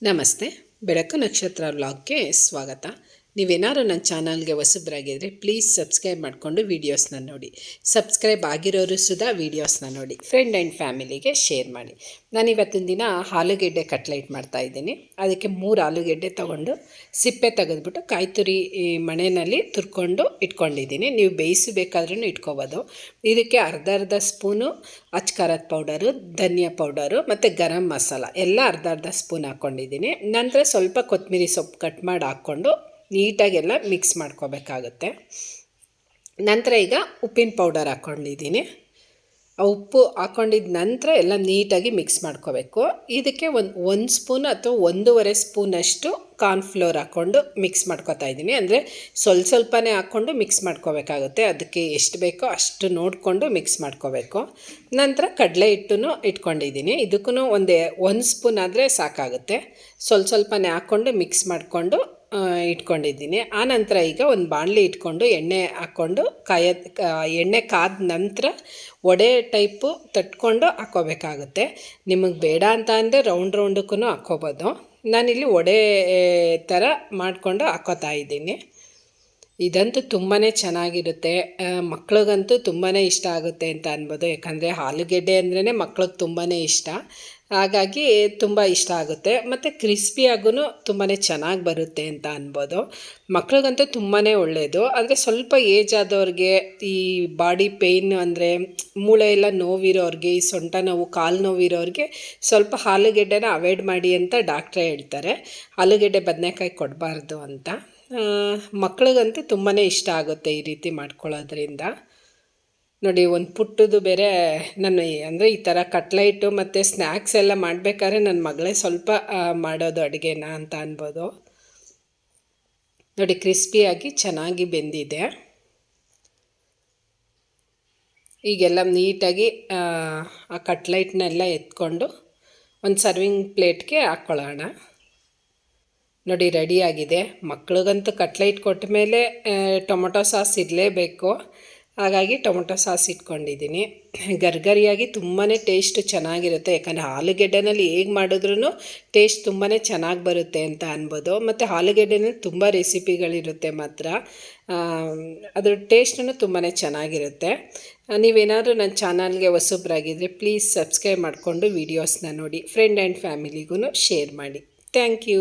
ನಮಸ್ತೆ. ಬೆಳಕು ನಕ್ಷತ್ರ ವ್ಲಾಗ್ಗೆ ಸ್ವಾಗತ. ನೀವೇನಾದ್ರು ನನ್ನ ಚಾನಲ್ಗೆ ಹೊಸಬ್ರಾಗಿದ್ದರೆ ಪ್ಲೀಸ್ ಸಬ್ಸ್ಕ್ರೈಬ್ ಮಾಡಿಕೊಂಡು ವೀಡಿಯೋಸ್ನ ನೋಡಿ. ಸಬ್ಸ್ಕ್ರೈಬ್ ಆಗಿರೋರು ಸುಧಾ ವೀಡಿಯೋಸ್ನ ನೋಡಿ, ಫ್ರೆಂಡ್ ಆ್ಯಂಡ್ ಫ್ಯಾಮಿಲಿಗೆ ಶೇರ್ ಮಾಡಿ. ನಾನು ಇವತ್ತಿನ ದಿನ ಆಲೂಗೆಡ್ಡೆ ಕಟ್ಲೆಟ್ ಮಾಡ್ತಾಯಿದ್ದೀನಿ. ಅದಕ್ಕೆ 3 ಆಲೂಗೆಡ್ಡೆ ತೊಗೊಂಡು ಸಿಪ್ಪೆ ತೆಗೆದ್ಬಿಟ್ಟು ಕಾಯಿ ತುರಿ ಮಣೆಯಲ್ಲಿ ತುರ್ಕೊಂಡು ಇಟ್ಕೊಂಡಿದ್ದೀನಿ. ನೀವು ಬೇಯಿಸಬೇಕಾದ್ರೂ ಇಟ್ಕೋಬೋದು. ಇದಕ್ಕೆ ಅರ್ಧ ಸ್ಪೂನು ಅಚ್ಕಾರದ ಪೌಡರು, ಧನಿಯಾ ಪೌಡರು ಮತ್ತು ಗರಂ ಮಸಾಲ ಎಲ್ಲ ಅರ್ಧ ಸ್ಪೂನ್ ಹಾಕ್ಕೊಂಡಿದ್ದೀನಿ. ನಂತರ ಸ್ವಲ್ಪ ಕೊತ್ತಂಬರಿ ಸೊಪ್ಪು ಕಟ್ ಮಾಡಿ ಹಾಕ್ಕೊಂಡು ನೀಟಾಗೆಲ್ಲ ಮಿಕ್ಸ್ ಮಾಡ್ಕೋಬೇಕಾಗುತ್ತೆ. ನಂತರ ಈಗ ಉಪ್ಪಿನ ಪೌಡರ್ ಹಾಕ್ಕೊಂಡಿದ್ದೀನಿ. ಆ ಉಪ್ಪು ಹಾಕ್ಕೊಂಡಿದ್ದ ನಂತರ ಎಲ್ಲ ನೀಟಾಗಿ ಮಿಕ್ಸ್ ಮಾಡ್ಕೋಬೇಕು. ಇದಕ್ಕೆ ಒಂದು ಸ್ಪೂನ್ ಅಥವಾ 1.5 ಸ್ಪೂನಷ್ಟು ಕಾರ್ನ್ಫ್ಲೋರ್ ಹಾಕ್ಕೊಂಡು ಮಿಕ್ಸ್ ಮಾಡ್ಕೊತಾ ಇದ್ದೀನಿ. ಅಂದರೆ ಸ್ವಲ್ಪನೇ ಹಾಕ್ಕೊಂಡು ಮಿಕ್ಸ್ ಮಾಡ್ಕೋಬೇಕಾಗುತ್ತೆ. ಅದಕ್ಕೆ ಎಷ್ಟು ಬೇಕೋ ಅಷ್ಟು ನೋಡಿಕೊಂಡು ಮಿಕ್ಸ್ ಮಾಡ್ಕೋಬೇಕು. ನಂತರ ಕಡಲೆ ಹಿಟ್ಟನ್ನು ಇಟ್ಕೊಂಡಿದ್ದೀನಿ. ಇದಕ್ಕೂ ಒಂದು ಸ್ಪೂನ್ ಆದರೆ ಸಾಕಾಗುತ್ತೆ. ಸ್ವಲ್ಪನೇ ಹಾಕ್ಕೊಂಡು ಮಿಕ್ಸ್ ಮಾಡಿಕೊಂಡು ಇಟ್ಕೊಂಡಿದ್ದೀನಿ. ಆನಂತರ ಈಗ ಒಂದು ಬಾಣಲಿ ಇಟ್ಕೊಂಡು ಎಣ್ಣೆ ಹಾಕ್ಕೊಂಡು ಎಣ್ಣೆ ಕಾದ ನಂತರ ವಡೆ ಟೈಪು ತಟ್ಕೊಂಡು ಹಾಕ್ಕೋಬೇಕಾಗುತ್ತೆ. ನಿಮಗೆ ಬೇಡ ಅಂತ ಅಂದರೆ ರೌಂಡಕ್ಕೂ ಹಾಕ್ಕೋಬೋದು. ನಾನಿಲ್ಲಿ ವಡೆ ಥರ ಮಾಡಿಕೊಂಡು ಹಾಕ್ಕೋತಾ ಇದ್ದೀನಿ. ಇದಂತೂ ತುಂಬಾ ಚೆನ್ನಾಗಿರುತ್ತೆ. ಮಕ್ಳಿಗಂತೂ ತುಂಬಾ ಇಷ್ಟ ಆಗುತ್ತೆ ಅಂತ ಅನ್ಬೋದು. ಯಾಕಂದರೆ ಆಲೂಗೆಡ್ಡೆ ಅಂದ್ರೇ ಮಕ್ಳಿಗೆ ತುಂಬಾ ಇಷ್ಟ. ಹಾಗಾಗಿ ತುಂಬ ಇಷ್ಟ ಆಗುತ್ತೆ ಮತ್ತು ಕ್ರಿಸ್ಪಿಯಾಗೂ ತುಂಬಾ ಚೆನ್ನಾಗಿ ಬರುತ್ತೆ ಅಂತ ಅನ್ಬೋದು. ಮಕ್ಳಿಗಂತೂ ತುಂಬಾ ಒಳ್ಳೆಯದು. ಆದರೆ ಸ್ವಲ್ಪ ಏಜ್ ಆದವ್ರಿಗೆ, ಈ ಬಾಡಿ ಪೇಯ್ನ್ ಅಂದರೆ ಮೂಳೆ ಎಲ್ಲ ನೋವಿರೋರಿಗೆ, ಈ ಸೊಂಟ ನೋವು, ಕಾಲು ನೋವಿರೋರಿಗೆ ಸ್ವಲ್ಪ ಆಲೂಗೆಡ್ಡೆನ ಅವಾಯ್ಡ್ ಮಾಡಿ ಅಂತ ಡಾಕ್ಟ್ರೇ ಹೇಳ್ತಾರೆ. ಆಲೂಗೆಡ್ಡೆ ಬದನೆಕಾಯಿ ಕೊಡಬಾರ್ದು ಅಂತ. ಮಕ್ಳಿಗಂತೂ ತುಂಬಾ ಇಷ್ಟ ಆಗುತ್ತೆ ಈ ರೀತಿ ಮಾಡ್ಕೊಳ್ಳೋದ್ರಿಂದ. ನೋಡಿ, ಒಂದು ಪುಟ್ಟದು ಬೇರೆ ನಾನು ಅಂದರೆ ಈ ಥರ ಕಟ್ಲೈಟು ಮತ್ತು ಸ್ನ್ಯಾಕ್ಸ್ ಎಲ್ಲ ಮಾಡಬೇಕಾದ್ರೆ ನನ್ನ ಮಗಳೇ ಸ್ವಲ್ಪ ಮಾಡೋದು ಅಡುಗೆನ ಅಂತ ಅನ್ಬೋದು. ನೋಡಿ, ಕ್ರಿಸ್ಪಿಯಾಗಿ ಚೆನ್ನಾಗಿ ಬೆಂದಿದೆ. ಈಗೆಲ್ಲ ನೀಟಾಗಿ ಆ ಕಟ್ಲೈಟ್ನೆಲ್ಲ ಎತ್ಕೊಂಡು ಒಂದು ಸರ್ವಿಂಗ್ ಪ್ಲೇಟ್ಗೆ ಹಾಕ್ಕೊಳ್ಳೋಣ. ನೋಡಿ, ರೆಡಿಯಾಗಿದೆ. ಮಕ್ಳಿಗಂತೂ ಕಟ್ಲೈಟ್ ಕೊಟ್ಟ ಮೇಲೆ ಟೊಮೊಟೊ ಸಾಸ್ ಇರಲೇಬೇಕು. ಹಾಗಾಗಿ ಟೊಮೊಟೊ ಸಾಸ್ ಇಟ್ಕೊಂಡಿದ್ದೀನಿ. ಗರ್ಗರಿಯಾಗಿ ತುಂಬಾ ಟೇಸ್ಟ್ ಚೆನ್ನಾಗಿರುತ್ತೆ. ಯಾಕಂದರೆ ಆಲೂಗೆಡ್ಡೆನಲ್ಲಿ ಹೇಗೆ ಮಾಡಿದ್ರೂ ಟೇಸ್ಟ್ ತುಂಬಾ ಚೆನ್ನಾಗಿ ಬರುತ್ತೆ ಅಂತ ಅನ್ಬೋದು. ಮತ್ತು ಆಲೂಗೆಡ್ಡೆನಲ್ಲಿ ತುಂಬ ರೆಸಿಪಿಗಳಿರುತ್ತೆ ಮಾತ್ರ. ಅದ್ರ ಟೇಸ್ಟೂ ತುಂಬಾ ಚೆನ್ನಾಗಿರುತ್ತೆ. ನೀವೇನಾದರೂ ನನ್ನ ಚಾನಲ್ಗೆ ಹೊಸಬ್ರಾಗಿದ್ದರೆ ಪ್ಲೀಸ್ ಸಬ್ಸ್ಕ್ರೈಬ್ ಮಾಡಿಕೊಂಡು ವೀಡಿಯೋಸ್ನ ನೋಡಿ, ಫ್ರೆಂಡ್ ಆ್ಯಂಡ್ ಫ್ಯಾಮಿಲಿಗೂ ಶೇರ್ ಮಾಡಿ. Thank you.